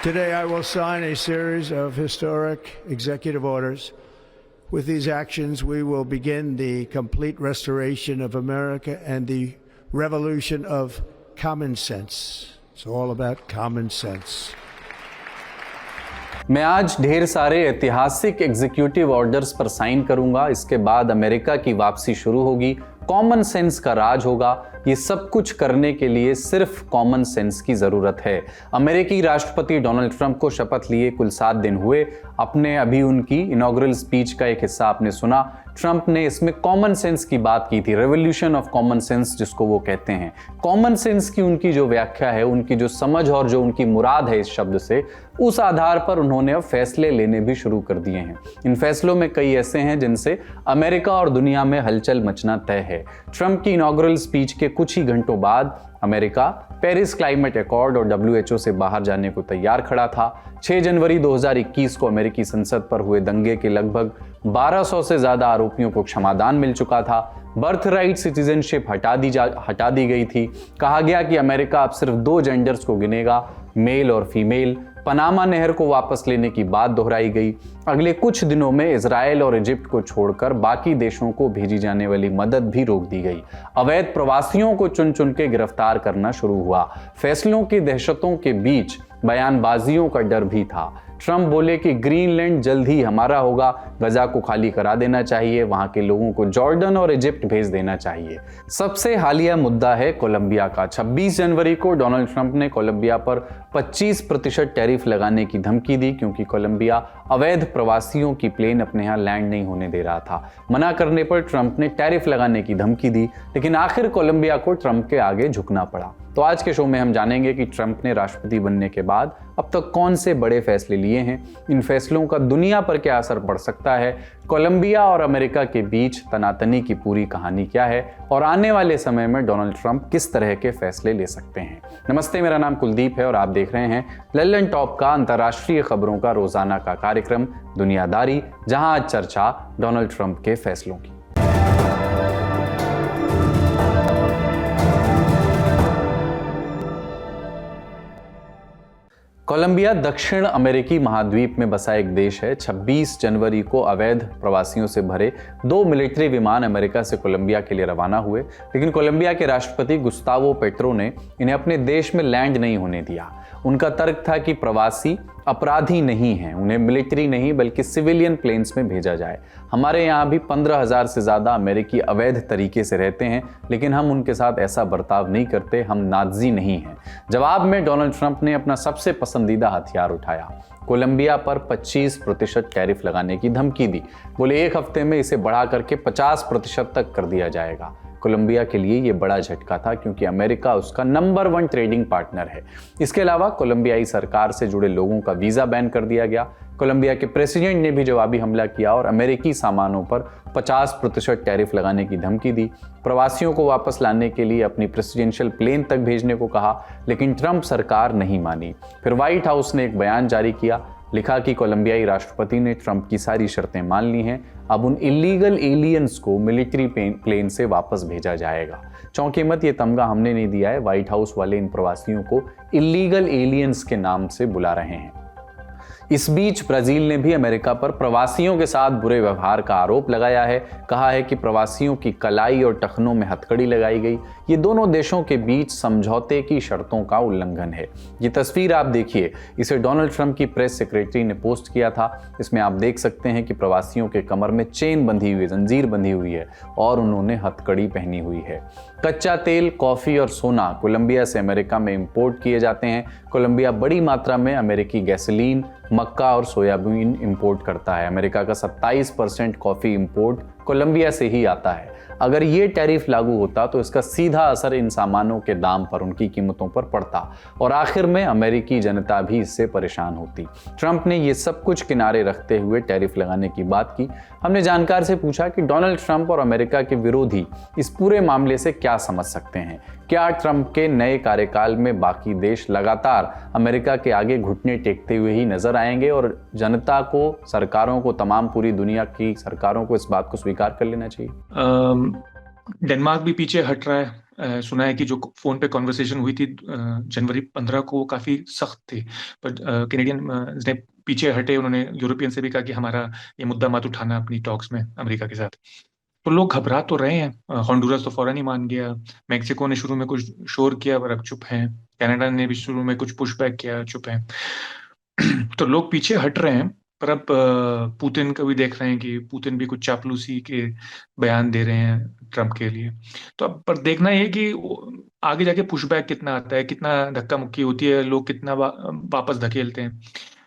Today, I will sign a series of historic executive orders. With these actions, we will begin the complete restoration of America and the revolution of common sense. It's all about common sense. मैं आज ढेर सारे ऐतिहासिक executive orders पर sign करूंगा। इसके बाद America की वापसी शुरू होगी, कॉमन सेंस का राज होगा। ये सब कुछ करने के लिए सिर्फ कॉमन सेंस की जरूरत है। अमेरिकी राष्ट्रपति डोनाल्ड ट्रंप को शपथ लिए कुल 7 दिन हुए। अपने अभी उनकी इनॉग्रल स्पीच का एक हिस्सा आपने सुना। ट्रंप ने इसमें कॉमन सेंस की बात की थी, रेवोल्यूशन ऑफ कॉमन सेंस जिसको वो कहते हैं। कॉमन सेंस की उनकी जो व्याख्या है, उनकी जो समझ और जो उनकी मुराद है इस शब्द से, उस आधार पर उन्होंने अब फैसले लेने भी शुरू कर दिए हैं। इन फैसलों में कई ऐसे हैं जिनसे अमेरिका और दुनिया में हलचल मचना तय है। ट्रंप की इनॉग्रल स्पीच के कुछ ही घंटों बाद अमेरिका पेरिस क्लाइमेट अकॉर्ड और WHO से बाहर जाने को तैयार खड़ा था। 6 जनवरी 2021 को अमेरिकी संसद पर हुए दंगे के लगभग 1200 से ज्यादा आरोपियों को क्षमादान मिल चुका था। बर्थ राइट सिटीजनशिप हटा दी गई थी। कहा गया कि अमेरिका अब सिर्फ 2 जेंडर्स को गिनेगा, मेल और फीमेल। पनामा नहर को वापस लेने की बात दोहराई गई। अगले कुछ दिनों में इजराइल और इजिप्ट को छोड़कर बाकी देशों को भेजी जाने वाली मदद भी रोक दी गई। अवैध प्रवासियों को चुन चुन के गिरफ्तार करना शुरू हुआ। फैसलों की दहशतों के बीच बयानबाजियों का डर भी था। ट्रंप बोले कि ग्रीनलैंड जल्द ही हमारा होगा, गजा को खाली करा देना चाहिए, वहां के लोगों को जॉर्डन और इजिप्ट भेज देना चाहिए। सबसे हालिया मुद्दा है कोलंबिया का। 26 जनवरी को डोनाल्ड ट्रंप ने कोलंबिया पर 25% टैरिफ लगाने की धमकी दी, क्योंकि कोलंबिया अवैध प्रवासियों की प्लेन अपने यहाँ लैंड नहीं होने दे रहा था। मना करने पर ट्रंप ने टैरिफ लगाने की धमकी दी, लेकिन आखिर कोलंबिया को ट्रंप के आगे झुकना पड़ा। तो आज के शो में हम जानेंगे कि ट्रंप ने राष्ट्रपति बनने के बाद अब तक कौन से बड़े फैसले लिए हैं, इन फैसलों का दुनिया पर क्या असर पड़ सकता है, कोलंबिया और अमेरिका के बीच तनातनी की पूरी कहानी क्या है, और आने वाले समय में डोनाल्ड ट्रंप किस तरह के फैसले ले सकते हैं। नमस्ते, मेरा नाम कुलदीप है और आप देख रहे हैं लल्लन टॉप का अंतर्राष्ट्रीय खबरों का रोजाना का कार्यक्रम दुनियादारी, जहां आज चर्चा डोनाल्ड ट्रंप के फैसलों की। कोलंबिया दक्षिण अमेरिकी महाद्वीप में बसा एक देश है। 26 जनवरी को अवैध प्रवासियों से भरे 2 मिलिट्री विमान अमेरिका से कोलंबिया के लिए रवाना हुए, लेकिन कोलंबिया के राष्ट्रपति गुस्तावो पेट्रो ने इन्हें अपने देश में लैंड नहीं होने दिया। उनका तर्क था कि प्रवासी अपराधी नहीं हैं, उन्हें मिलिट्री नहीं बल्कि सिविलियन प्लेन्स में भेजा जाए। हमारे यहाँ भी 15,000 से ज़्यादा अमेरिकी अवैध तरीके से रहते हैं, लेकिन हम उनके साथ ऐसा बर्ताव नहीं करते, हम नाज़ी नहीं हैं। जवाब में डोनाल्ड ट्रंप ने अपना सबसे पसंदीदा हथियार उठाया, कोलंबिया पर 25% टैरिफ लगाने की धमकी दी। बोले 1 हफ्ते में इसे बढ़ा करके 50% तक कर दिया जाएगा। कोलंबिया के लिए ये बड़ा झटका था, क्योंकि अमेरिका उसका नंबर 1 ट्रेडिंग पार्टनर है। इसके अलावा कोलंबियाई सरकार से जुड़े लोगों का वीज़ा बैन कर दिया गया। कोलंबिया के प्रेसिडेंट ने भी जवाबी हमला किया और अमेरिकी सामानों पर 50% टैरिफ लगाने की धमकी दी। प्रवासियों को वापस लाने के लिए अपनी प्रेसिडेंशियल प्लेन तक भेजने को कहा, लेकिन ट्रंप सरकार नहीं मानी। फिर व्हाइट हाउस ने एक बयान जारी किया, लिखा कि कोलंबियाई राष्ट्रपति ने ट्रंप की सारी शर्तें मान ली हैं, अब उन इलीगल एलियंस को मिलिट्री प्लेन से वापस भेजा जाएगा। चौंकी मत, ये तमगा हमने नहीं दिया है, व्हाइट हाउस वाले इन प्रवासियों को इलीगल एलियंस के नाम से बुला रहे हैं। इस बीच ब्राजील ने भी अमेरिका पर प्रवासियों के साथ बुरे व्यवहार का आरोप लगाया है। कहा है कि प्रवासियों की कलाई और टखनों में हथकड़ी लगाई गई। ये दोनों देशों के बीच समझौते की शर्तों का उल्लंघन है। ये तस्वीर आप देखिए, इसे डोनाल्ड ट्रंप की प्रेस सेक्रेटरी ने पोस्ट किया था। इसमें आप देख सकते हैं कि प्रवासियों के कमर में चेन बंधी हुई है, जंजीर बंधी हुई है और उन्होंने हथकड़ी पहनी हुई है। कच्चा तेल, कॉफी और सोना कोलंबिया से अमेरिका में इंपोर्ट किए जाते हैं। कोलंबिया बड़ी मात्रा में अमेरिकी गैसोलीन, मक्का और सोयाबीन इंपोर्ट करता है। अमेरिका का 27% कॉफी इंपोर्ट कोलंबिया से ही आता है। अगर ये टैरिफ लागू होता तो इसका सीधा असर इन सामानों के दाम पर, उनकी कीमतों पर पड़ता और आखिर में अमेरिकी जनता भी इससे परेशान होती। ट्रंप ने ये सब कुछ किनारे रखते हुए टैरिफ लगाने की बात की। हमने जानकार से पूछा कि डोनाल्ड ट्रंप और अमेरिका के विरोधी इस पूरे मामले से क्या समझ सकते हैं। क्या ट्रंप के नए कार्यकाल में बाकी देश लगातार अमेरिका के आगे घुटने टेकते हुए ही नजर आएंगे और जनता को, सरकारों को, तमाम पूरी दुनिया की सरकारों को इस बात को स्वीकार कर लेना चाहिए? डेनमार्क भी पीछे हट रहा है। सुना है कि जो फोन पे कॉन्वर्सेशन हुई थी जनवरी 15 को, वो काफी सख्त थी, पर कैनेडियन ने पीछे हटे। उन्होंने यूरोपियन से भी कहा कि हमारा ये मुद्दा मत उठाना अपनी टॉक्स में अमेरिका के साथ। तो लोग घबरा तो रहे हैं। होंडुरास तो फौरन ही मान गया। मेक्सिको ने शुरू में कुछ शोर किया पर अब चुप है। कनाडा ने भी शुरू में कुछ पुशबैक किया, चुप है। तो लोग पीछे हट रहे हैं। पर अब पुतिन का भी देख रहे हैं कि पुतिन भी कुछ चापलूसी के बयान दे रहे हैं ट्रम्प के लिए। तो अब पर देखना ये कि आगे जाके पुशबैक कितना आता है, कितना धक्का मुक्की होती है, लोग कितना वापस धकेलते हैं।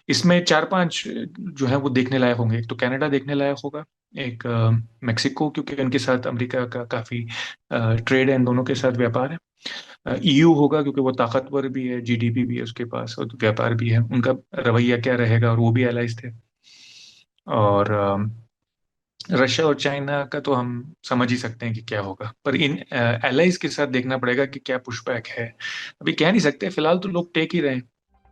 इसमें 4-5 जो है वो देखने लायक होंगे। एक तो कनाडा देखने लायक होगा, एक मेक्सिको, क्योंकि उनके साथ अमेरिका का काफी ट्रेड है, इन दोनों के साथ व्यापार है। ईयू होगा क्योंकि वो ताकतवर भी है, जीडीपी भी है उसके पास और व्यापार भी है। उनका रवैया क्या रहेगा, और वो भी एलाइज थे। और रशिया और चाइना का तो हम समझ ही सकते हैं कि क्या होगा, पर इन एलाइज के साथ देखना पड़ेगा कि क्या पुशबैक है। अभी कह नहीं सकते, फिलहाल तो लोग टेक ही रहे हैं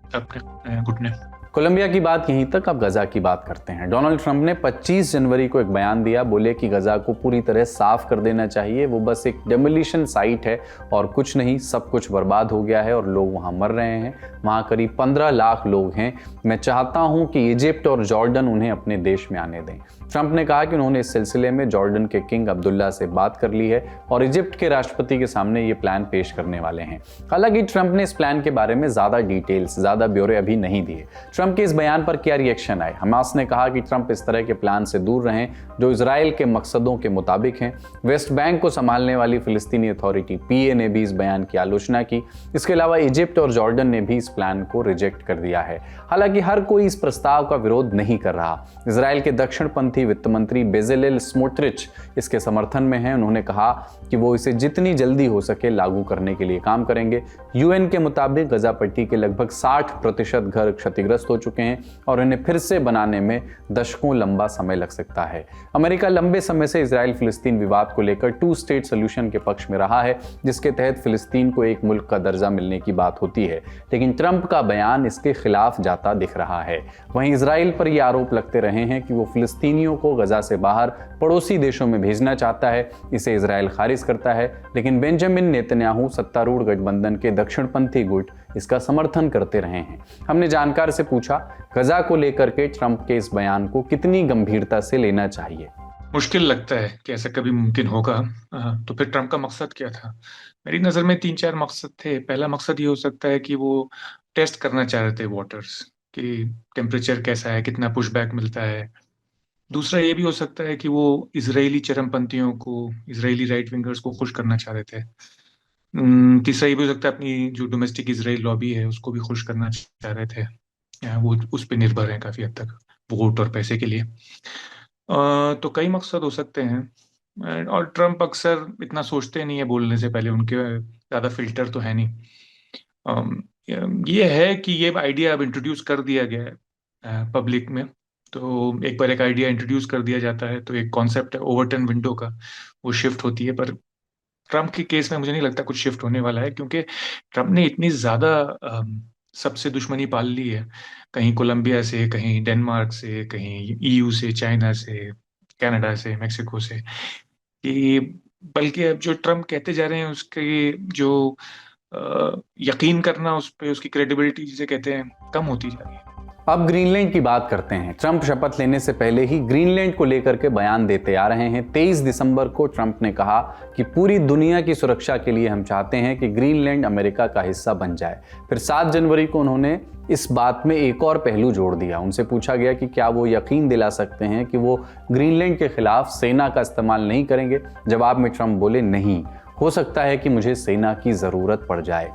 अपने घुटने। कोलंबिया की बात यहीं तक, अब गजा की बात करते हैं। डोनाल्ड ट्रंप ने 25 जनवरी को एक बयान दिया, बोले कि गजा को पूरी तरह साफ कर देना चाहिए, वो बस एक डेमोलिशन साइट है और कुछ नहीं, सब कुछ बर्बाद हो गया है और लोग वहां मर रहे हैं। वहां करीब 15 लाख लोग हैं। मैं चाहता हूं कि इजिप्ट और जॉर्डन उन्हें अपने देश में आने दें। ट्रंप ने कहा कि उन्होंने इस सिलसिले में जॉर्डन के किंग अब्दुल्ला से बात कर ली है और इजिप्ट के राष्ट्रपति के सामने ये प्लान पेश करने वाले हैं। हालांकि ट्रंप ने इस प्लान के बारे में ज्यादा डिटेल्स, ज्यादा ब्यौरे अभी नहीं दिए। ट्रंप के इस बयान पर क्या रिएक्शन आए? हमास ने कहा कि ट्रंप इस तरह के प्लान से दूर रहें जो इजराइल के मकसदों के मुताबिक हैं। वेस्ट बैंक को संभालने वाली फिलिस्तीनी अथॉरिटी पीए ने भी इस बयान की आलोचना की। इसके अलावा इजिप्ट और जॉर्डन ने भी इस प्लान को रिजेक्ट कर दिया है। हालांकि हर कोई इस प्रस्ताव का विरोध नहीं कर रहा। इजराइल के दक्षिणपंथी वित्त मंत्री बेजेलेल स्मोट्रिच इसके समर्थन में हैं। उन्होंने कहा कि वो इसे जितनी जल्दी हो सके लागू करने के लिए काम करेंगे। यूएन के मुताबिक गजा पट्टी के लगभग 60% घर क्षतिग्रस्त हो चुके हैं और इन्हें फिर से बनाने में दशकों लंबा समय लग सकता है। अमेरिका लंबे समय से इजराइल फिलिस्तीन विवाद को लेकर 2 स्टेट सॉल्यूशन के पक्ष में रहा है, जिसके तहत फिलिस्तीन को एक मुल्क का दर्जा मिलने की बात होती है। लेकिन ट्रंप का बयान इसके खिलाफ जाता दिख रहा है। वहीं इजराइल पर यह आरोप लगते रहे हैं कि वो फिलिस्तीनियों को गजा से बाहर पड़ोसी देशों में भेजना चाहता है। इसे इजराइल खारिज करता है, लेकिन बेंजामिन नेतन्याहू सत्तारूढ़ गठबंधन के दक्षिणपंथी गुट इसका समर्थन करते रहे हैं। हमने जानकार से पूछा, गजा को लेकर के ट्रंप के इस बयान को कितनी गंभीरता से लेना चाहिए? मुश्किल लगता है कि ऐसा कभी मुमकिन होगा। तो फिर ट्रंप का मकसद क्या था? मेरी नजर में 3-4 मकसद थे। पहला मकसद ये हो सकता है कि वो टेस्ट करना चाह रहे थे वाटर्स, कि टेम्परेचर कैसा है, कितना पुशबैक मिलता है। दूसरा ये भी हो सकता है कि वो इजरायली चरमपंथियों को, इजरायली राइट विंगर्स को खुश करना चाह रहे थे। तीसरा ये भी हो सकता है अपनी जो डोमेस्टिक इसराइल लॉबी है उसको भी खुश करना चाह रहे थे। वो उस पर निर्भर है काफी हद तक वोट और पैसे के लिए। तो कई मकसद हो सकते हैं और ट्रंप अक्सर इतना सोचते नहीं है बोलने से पहले, उनके ज्यादा फिल्टर तो है नहीं। ये है कि ये आइडिया अब इंट्रोड्यूस कर दिया गया है पब्लिक में। तो एक बार एक आइडिया इंट्रोड्यूस कर दिया जाता है तो एक कॉन्सेप्ट है ओवरटर्न विंडो का, वो शिफ्ट होती है। पर ट्रंप के केस में मुझे नहीं लगता कुछ शिफ्ट होने वाला है, क्योंकि ट्रंप ने इतनी ज्यादा सबसे दुश्मनी पाल ली है, कहीं कोलंबिया से, कहीं डेनमार्क से, कहीं ईयू से, चाइना से, कनाडा से, मेक्सिको से, कि बल्कि अब जो ट्रंप कहते जा रहे हैं उसके जो यकीन करना उस पर, उसकी क्रेडिबिलिटी जिसे कहते हैं, कम होती जा रही है। अब ग्रीनलैंड की बात करते हैं। ट्रंप शपथ लेने से पहले ही ग्रीनलैंड को लेकर के बयान देते आ रहे हैं। 23 दिसंबर को ट्रंप ने कहा कि पूरी दुनिया की सुरक्षा के लिए हम चाहते हैं कि ग्रीनलैंड अमेरिका का हिस्सा बन जाए। फिर 7 जनवरी को उन्होंने इस बात में एक और पहलू जोड़ दिया। उनसे पूछा गया कि क्या वो यकीन दिला सकते हैं कि वो ग्रीनलैंड के खिलाफ सेना का इस्तेमाल नहीं करेंगे। जवाब में ट्रंप बोले, नहीं, हो सकता है कि मुझे सेना की जरूरत पड़ जाए।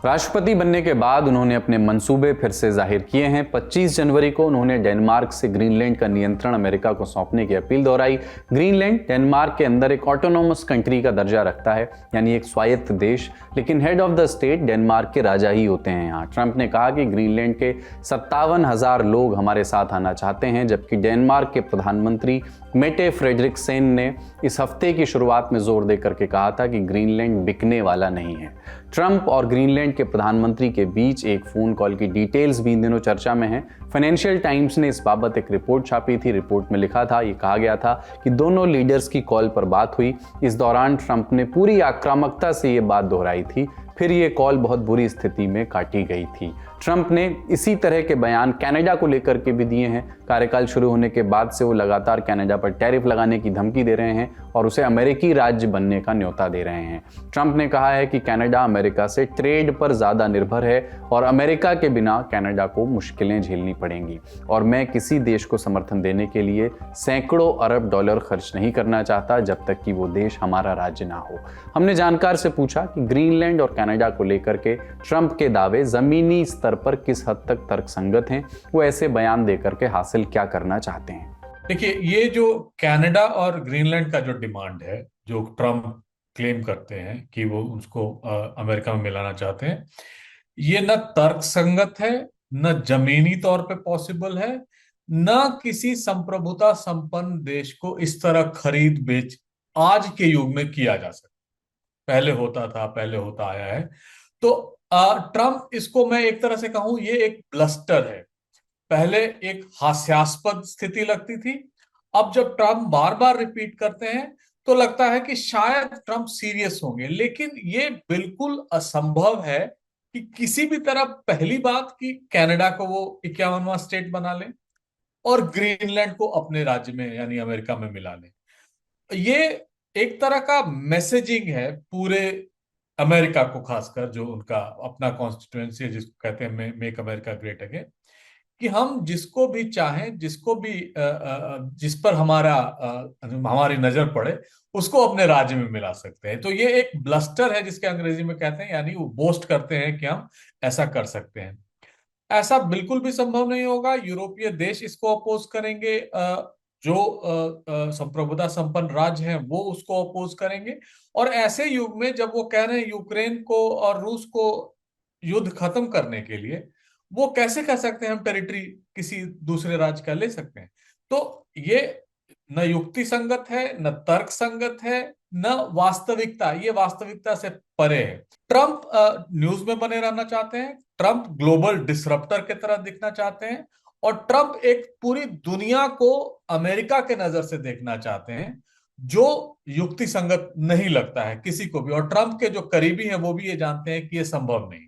राष्ट्रपति बनने के बाद उन्होंने अपने मंसूबे फिर से जाहिर किए हैं। 25 जनवरी को उन्होंने डेनमार्क से ग्रीनलैंड का नियंत्रण अमेरिका को सौंपने की अपील दोहराई। ग्रीनलैंड डेनमार्क के अंदर एक ऑटोनोमस कंट्री का दर्जा रखता है, यानी एक स्वायत्त देश, लेकिन head of the state Denmark के राजा ही होते हैं यहाँ। ट्रंप ने कहा कि ग्रीनलैंड के 57,000 लोग हमारे साथ आना चाहते हैं, जबकि डेनमार्क के प्रधानमंत्री मेटे फ्रेडरिक्सेन ने इस हफ्ते की शुरुआत में जोर देकर के कहा था कि ग्रीनलैंड बिकने वाला नहीं है। ट्रंप और ग्रीनलैंड के प्रधानमंत्री के बीच एक फोन कॉल की डिटेल्स भी इन दिनों चर्चा में हैं। फाइनेंशियल टाइम्स ने इस बाबत एक रिपोर्ट छापी थी। रिपोर्ट में लिखा था, ये कहा गया था कि दोनों लीडर्स की कॉल पर बात हुई। इस दौरान ट्रंप ने पूरी आक्रामकता से ये बात दोहराई थी। फिर ये कॉल बहुत बुरी स्थिति में काटी गई थी। ट्रंप ने इसी तरह के बयान कनाडा को लेकर के भी दिए हैं। कार्यकाल शुरू होने के बाद से वो लगातार कनाडा पर टैरिफ लगाने की धमकी दे रहे हैं और उसे अमेरिकी राज्य बनने का न्योता दे रहे हैं। ट्रंप ने कहा है कि कनाडा अमेरिका से ट्रेड पर ज्यादा निर्भर है और अमेरिका के बिना कनाडा को मुश्किलें झेलनी पड़ेंगी, और मैं किसी देश को समर्थन देने के लिए सैकड़ों अरब डॉलर खर्च नहीं करना चाहता जब तक कि वो देश हमारा राज्य ना हो। हमने जानकार से पूछा कि ग्रीनलैंड और कनाडा को लेकर के ट्रंप के दावे जमीनी स्तर पर किस हद तक तर्कसंगत हैं, वो ऐसे बयान देकर के हासिल क्या करना चाहते हैं। देखिए, ये जो कनाडा और ग्रीनलैंड का जो डिमांड है, जो ट्रम्प क्लेम करते हैं कि वो उसको अमेरिका में मिलाना चाहते हैं, ये न तर्कसंगत है, न जमीनी तौर पे पॉसिबल है, न किसी संप्रभुता संपन्न देश को इस तरह खरीद बेच आज के युग में किया जा सकता। पहले होता था, पहले होता आया है। तो ट्रम्प, इसको मैं एक तरह से कहूं, ये एक ब्लस्टर है। पहले एक हास्यास्पद स्थिति लगती थी, अब जब ट्रम्प बार बार रिपीट करते हैं तो लगता है कि शायद ट्रम्प सीरियस होंगे। लेकिन ये बिल्कुल असंभव है कि किसी भी तरह, पहली बात कि कनाडा को वो 51वां स्टेट बना लें और ग्रीनलैंड को अपने राज्य में यानी अमेरिका में मिला लें। ये एक तरह का मैसेजिंग है पूरे अमेरिका को, खासकर जो उनका अपना कॉन्स्टिट्यूएंसी है जिसको कहते हैं मेक अमेरिका ग्रेट अगेन, कि हम जिसको भी चाहें, जिसको भी जिस पर हमारी नजर पड़े उसको अपने राज्य में मिला सकते हैं। तो ये एक ब्लस्टर है जिसके अंग्रेजी में कहते हैं, यानी वो बोस्ट करते हैं कि हम ऐसा कर सकते हैं। ऐसा बिल्कुल भी संभव नहीं होगा। यूरोपीय देश इसको अपोज करेंगे, जो संप्रभुता संपन्न राज्य हैं वो उसको अपोज करेंगे। और ऐसे युग में जब वो कह रहे हैं यूक्रेन को और रूस को युद्ध खत्म करने के लिए, वो कैसे कह सकते हैं हम टेरिटरी किसी दूसरे राज्य का ले सकते हैं? तो ये न युक्ति संगत है, न तर्क संगत है, न वास्तविकता, ये वास्तविकता से परे है। ट्रंप न्यूज में बने रहना चाहते हैं, ट्रंप ग्लोबल डिसरप्टर की तरह दिखना चाहते हैं, और ट्रंप एक पूरी दुनिया को अमेरिका के नजर से देखना चाहते हैं, जो युक्ति संगत नहीं लगता है किसी को भी। और ट्रंप के जो करीबी हैं वो भी ये जानते हैं कि ये संभव नहीं।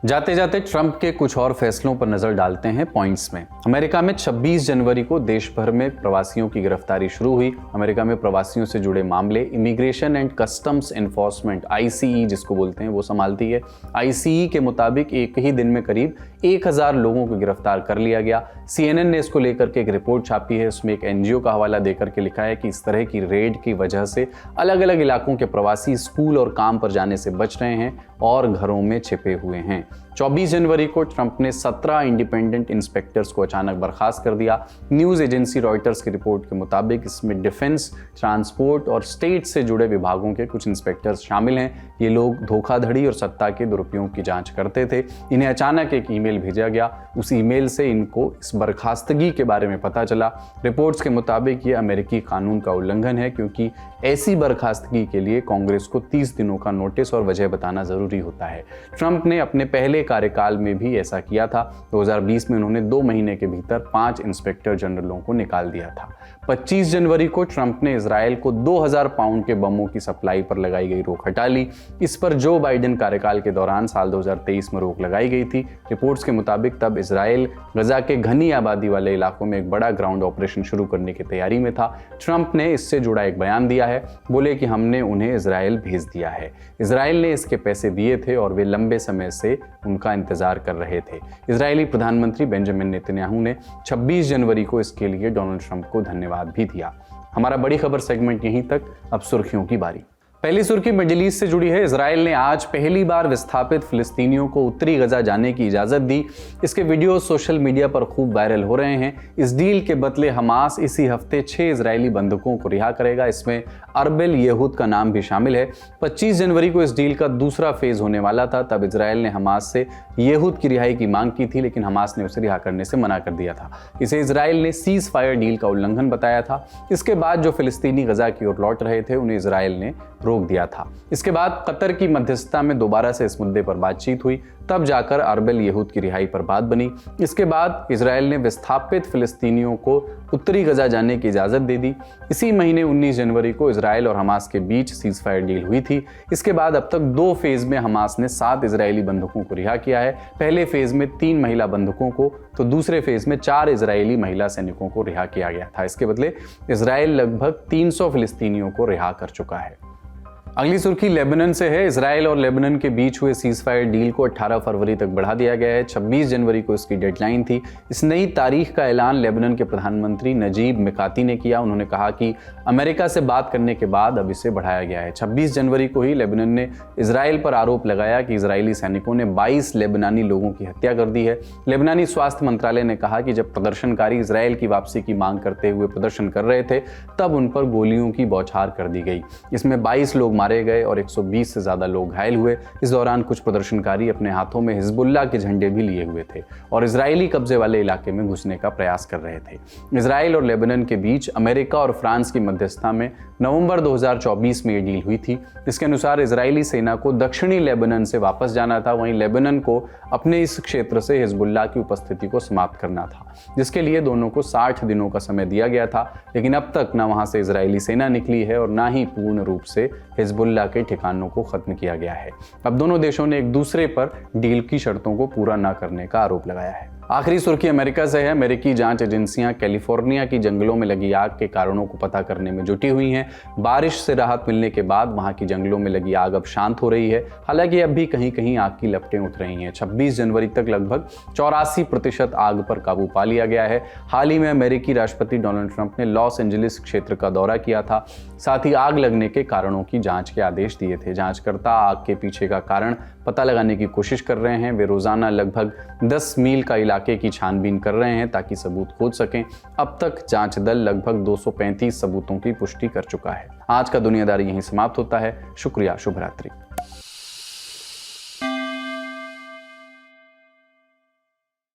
जाते जाते ट्रंप के कुछ और फैसलों पर नजर डालते हैं पॉइंट्स में। अमेरिका में 26 जनवरी को देश भर में प्रवासियों की गिरफ्तारी शुरू हुई। अमेरिका में प्रवासियों से जुड़े मामले immigration and customs enforcement ICE जिसको बोलते हैं वो संभालती है। ICE के मुताबिक एक ही दिन में करीब 1000 लोगों को गिरफ्तार कर लिया गया। CNN ने इसको लेकर के एक रिपोर्ट छापी है। उसमें एक NGO का हवाला देकर के लिखा है कि इस तरह की रेड की वजह से अलग अलग इलाकों के प्रवासी स्कूल और काम पर जाने से बच रहे हैं और घरों में छिपे हुए हैं। 24 जनवरी को ट्रंप ने 17 इंडिपेंडेंट इंस्पेक्टर्स को अचानक बर्खास्त कर दिया। न्यूज़ एजेंसी रॉयटर्स की रिपोर्ट के मुताबिक इसमें डिफेंस, ट्रांसपोर्ट और स्टेट से जुड़े विभागों के कुछ इंस्पेक्टर्स शामिल हैं। ये लोग धोखाधड़ी और सत्ता के दुरुपयोग की जांच करते थे। इन्हें अचानक एक ईमेल भेजा गया। उस ईमेल से इनको इस बर्खास्तगी के बारे में पता चला। रिपोर्ट्स के मुताबिक ये अमेरिकी कानून का उल्लंघन है, क्योंकि ऐसी बर्खास्तगी के लिए कांग्रेस को 30 दिनों का नोटिस और वजह बताना जरूरी होता है। ट्रंप ने अपने पहले कार्यकाल में भी ऐसा किया था। 2020 में उन्होंने 2 महीने के भीतर 5 इंस्पेक्टर जनरलों को निकाल दिया था। 25 जनवरी को ट्रंप ने इजराइल को 2000 पाउंड के बमों की सप्लाई पर लगाई गई रोक हटा ली। इस पर जो बाइडेन कार्यकाल के दौरान साल 2023 में रोक लगाई गई थी। रिपोर्ट्स के मुताबिक तब इजराइल गजा के घनी आबादी वाले इलाकों में एक बड़ा ग्राउंड ऑपरेशन शुरू करने की तैयारी में था। ट्रंप ने इससे जुड़ा एक बयान दिया है। बोले कि हमने उन्हें इजराइल भेज दिया है। इजराइल ने इसके पैसे दिए थे और वे लंबे समय से उनका इंतजार कर रहे थे। इजरायली प्रधानमंत्री बेंजामिन नेतन्याहू ने 26 जनवरी को इसके लिए डोनाल्ड ट्रंप को धन्यवाद भी दिया। हमारा बड़ी खबर सेगमेंट यहीं तक। अब सुर्खियों की बारी। पहली सुर्खी मिडिल ईस्ट से जुड़ी है। इजराइल ने आज पहली बार विस्थापित फिलिस्तीनियों को उत्तरी गजा जाने की इजाजत दी। इसके वीडियो सोशल मीडिया पर खूब वायरल हो रहे हैं। इस डील के बदले हमास इसी हफ्ते 6 इजरायली बंधकों को रिहा करेगा। इसमें अरबेल येहूद का नाम भी शामिल है। 25 जनवरी को इस डील का दूसरा फेज होने वाला था। तब इजराइल ने हमास से येहूद की रिहाई की मांग की थी, लेकिन हमास ने उसे रिहा करने से मना कर दिया था। इसे इजराइल ने सीज फायर डील का उल्लंघन बताया था। इसके बाद जो फिलिस्तीनी गजा की ओर लौट रहे थे उन्हें इजराइल ने रोक दिया था। इसके बाद कतर की मध्यस्थता में दोबारा से इस मुद्दे पर बातचीत हुई, तब जाकर अरबेल यहूद की रिहाई पर बात बनी। इसके बाद इजराइल ने विस्थापित फिलिस्तीनियों को उत्तरी गजा जाने की इजाज़त दे दी। इसी महीने 19 जनवरी को इजराइल और हमास के बीच सीज़फायर डील हुई थी। इसके बाद अब तक 2 फेज़ में हमास ने 7 इजरायली बंधकों को रिहा किया है। पहले फेज़ में 3 महिला बंधकों को, तो दूसरे फेज़ में 4 इजरायली महिला सैनिकों को रिहा किया गया था। इसके बदले इजराइल लगभग 300 फिलिस्तीनियों को रिहा कर चुका है। अगली सुर्खी लेबनान से है। इजराइल और लेबनान के बीच हुए सीज़फायर डील को 18 फरवरी तक बढ़ा दिया गया है। 26 जनवरी को इसकी डेडलाइन थी। इस नई तारीख का ऐलान लेबनान के प्रधानमंत्री नजीब मिकाती ने किया। उन्होंने कहा कि अमेरिका से बात करने के बाद अब इसे बढ़ाया गया है। 26 जनवरी को ही लेबनान ने इजराइल पर आरोप लगाया कि इजरायली सैनिकों ने 22 लेबनानी लोगों की हत्या कर दी है। लेबनानी स्वास्थ्य मंत्रालय ने कहा कि जब प्रदर्शनकारी इजराइल की वापसी की मांग करते हुए प्रदर्शन कर रहे थे, तब उन पर गोलियों की बौछार कर दी गई। इसमें 22 लोग मारे गए और 120 से ज्यादा लोग घायल हुए। इस दौरान कुछ प्रदर्शनकारी अपने हाथों में हिजबुल्लाह के झंडे भी लिए हुए थे और इजरायली कब्जे वाले इलाके में घुसने का प्रयास कर रहे थे। इजराइल और लेबनान के बीच अमेरिका और फ्रांस की मध्यस्थता में नवंबर 2024 में ये डील हुई थी। इसके अनुसार इजरायली सेना को दक्षिणी लेबनान से वापस जाना था, वहीं लेबनान को अपने इस क्षेत्र से हिजबुल्लाह की उपस्थिति को समाप्त करना था, जिसके लिए दोनों को 60 दिनों का समय दिया गया था। लेकिन अब तक ना वहां से इजरायली सेना निकली है और ना ही पूर्ण रूप से हिजबुल्लाह के ठिकानों को खत्म किया गया है। अब दोनों देशों ने एक दूसरे पर डील की शर्तों को पूरा न करने का आरोप लगाया है। आखिरी सुर्खी अमेरिका से है। अमेरिकी जांच एजेंसियां कैलिफोर्निया की जंगलों में लगी आग के कारणों को पता करने में जुटी हुई हैं। बारिश से राहत मिलने के बाद वहां की जंगलों में लगी आग अब शांत हो रही है। हालांकि अब भी कहीं कहीं आग की लपटें उठ रही हैं। 26 जनवरी तक लगभग 84% आग पर काबू पा लिया गया है। हाल ही में अमेरिकी राष्ट्रपति डोनाल्ड ट्रंप ने लॉस एंजलिस क्षेत्र का दौरा किया था। साथ ही आग लगने के कारणों की जांच के आदेश दिए थे। जांचकर्ता आग के पीछे का कारण पता लगाने की कोशिश कर रहे हैं। वे रोजाना लगभग 10 मील का इलाके की छानबीन कर रहे हैं ताकि सबूत खोज सकें। अब तक जांच दल लगभग 235 सबूतों की पुष्टि कर चुका है। आज का दुनियादारी यहीं समाप्त होता है। शुक्रिया, शुभ रात्रि।